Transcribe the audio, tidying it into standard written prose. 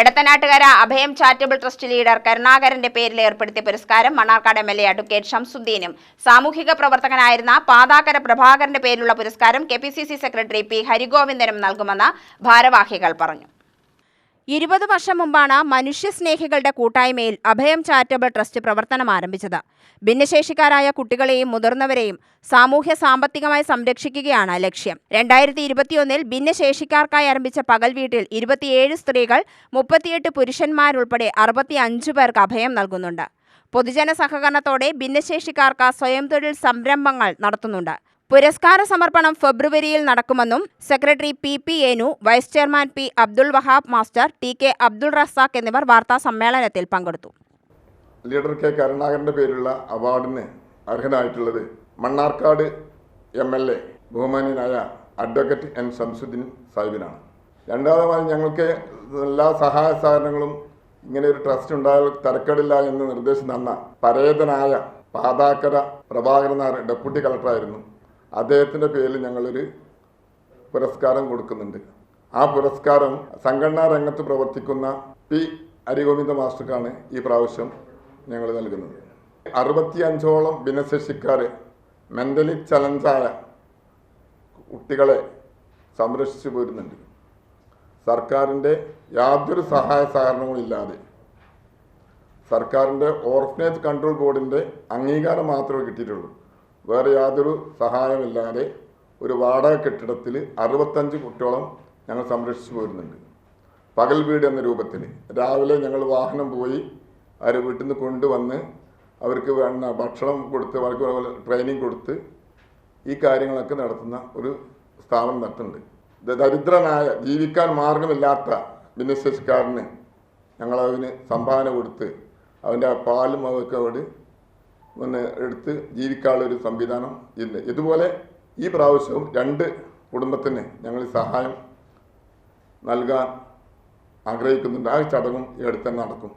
എടത്തനാട്ടുകര അഭയം charitable trust leader കരുണാകരന്റെ പേരിൽ ഏർപ്പെടുത്തിയ പുരസ്കാരം മണ്ണാർക്കാട് എംഎൽഎ അഡ്വക്കേറ്റ് ഷംസുദ്ദീനും സാമൂഹിക പ്രവർത്തകനായിരുന്ന പാതാക്കര പ്രഭാകരന്റെ പേരിലുള്ള പുരസ്കാരം കെപിസിസി സെക്രട്ടറി പി ഹരിഗോവിന്ദനും നൽകുമെന്ന് ഭാരവാഹികൾ പറഞ്ഞു. 20 വർഷം മുമ്പാണ് മനുഷ്യസ്നേഹികളുടെ കൂട്ടായ്മയിൽ അഭയം ചാരിറ്റബിൾ ട്രസ്റ്റ് പ്രവർത്തനം ആരംഭിച്ചത്. ഭിന്നശേഷിക്കാരായ കുട്ടികളെയും മുതിർന്നവരെയും സാമൂഹ്യ സാമ്പത്തികമായി സംരക്ഷിക്കുകയാണ് ലക്ഷ്യം. 2021 ഭിന്നശേഷിക്കാർക്കായി ആരംഭിച്ച പകൽ വീട്ടിൽ 27 സ്ത്രീകൾ 38 പുരുഷന്മാരുൾപ്പെടെ 65 പേർക്ക് അഭയം നൽകുന്നുണ്ട്. പൊതുജന സഹകരണത്തോടെ ഭിന്നശേഷിക്കാർക്ക് സ്വയം തൊഴിൽ സംരംഭങ്ങൾ നടത്തുന്നുണ്ട്. പുരസ്കാര സമർപ്പണം ഫെബ്രുവരിയിൽ നടക്കുമെന്നും secretary P Enu, vice chairman P Abdul Wahab master, T K. Abdul Razak എന്നിവർ വാർത്താ സമ്മേളനത്തിൽ പങ്കെടുത്തു. ലീഡർ കെ കരുണാകരന്റെ പേരിലുള്ള അവാർഡിന് അർഹനായിട്ടുള്ളത് മണ്ണാർക്കാട് എംഎൽഎ ബഹുമാന്യനായ അഡ്വക്കേറ്റ് എൻ ഷംസുദ്ദീൻ സാഹിബിനാണ്. രണ്ടാമതായി ഞങ്ങൾക്ക് എല്ലാ സഹായ സഹകരണങ്ങളും ഇങ്ങനെ ഒരു ട്രസ്റ്റ് ഉണ്ടായാൽ തരക്കേടില്ല എന്ന് നിർദ്ദേശം തന്ന പരേതനായ പാതാക്കര പ്രഭാകരൻ ഡെപ്യൂട്ടി കളക്ടറായിരുന്നു. അദ്ദേഹത്തിൻ്റെ പേരിൽ ഞങ്ങളൊരു പുരസ്കാരം കൊടുക്കുന്നുണ്ട്. ആ പുരസ്കാരം സംഘടനാ രംഗത്ത് പ്രവർത്തിക്കുന്ന പി ഹരിഗോവിന്ദ മാസ്റ്റർക്കാണ് ഈ പ്രാവശ്യം ഞങ്ങൾ നൽകുന്നത്. 65ഓളം ഭിന്നശേഷിക്കാർ മെൻ്റലി ചലഞ്ചായ കുട്ടികളെ സംരക്ഷിച്ചു പോരുന്നുണ്ട്. സർക്കാരിൻ്റെ യാതൊരു സഹായ സഹകരണങ്ങളും ഇല്ലാതെ സർക്കാരിൻ്റെ ഓർഫനേജ് കൺട്രോൾ ബോർഡിൻ്റെ അംഗീകാരം മാത്രമേ കിട്ടിയിട്ടുള്ളൂ. വേറെ യാതൊരു സഹായമില്ലാതെ ഒരു വാടക കെട്ടിടത്തിൽ 65 കുട്ടിയോളം ഞങ്ങൾ സംരക്ഷിച്ചു പോരുന്നുണ്ട്. പകൽ വീട് എന്ന രൂപത്തിൽ രാവിലെ ഞങ്ങൾ വാഹനം പോയി അവരെ വീട്ടിൽ നിന്ന് കൊണ്ടുവന്ന് അവർക്ക് വേണ്ട ഭക്ഷണം കൊടുത്ത് അവർക്ക് ട്രെയിനിങ് കൊടുത്ത് ഈ കാര്യങ്ങളൊക്കെ നടത്തുന്ന ഒരു സ്ഥാപനം നടത്തുന്നുണ്ട്. ദരിദ്രനായ ജീവിക്കാൻ മാർഗമില്ലാത്ത ഭിന്നശേഷിക്കാരന് ഞങ്ങളതിന് സംഭാവന കൊടുത്ത് അവൻ്റെ പാലും അവർക്ക് അവിടെ എടുത്ത് ജീവിക്കാനുള്ളൊരു സംവിധാനം ഇല്ല. ഇതുപോലെ ഈ പ്രാവശ്യവും 2 കുടുംബത്തിന് ഞങ്ങൾ സഹായം നൽകാൻ ആഗ്രഹിക്കുന്നുണ്ട്. ആ ചടങ്ങും ഈ അടുത്ത് തന്നെ നടക്കും.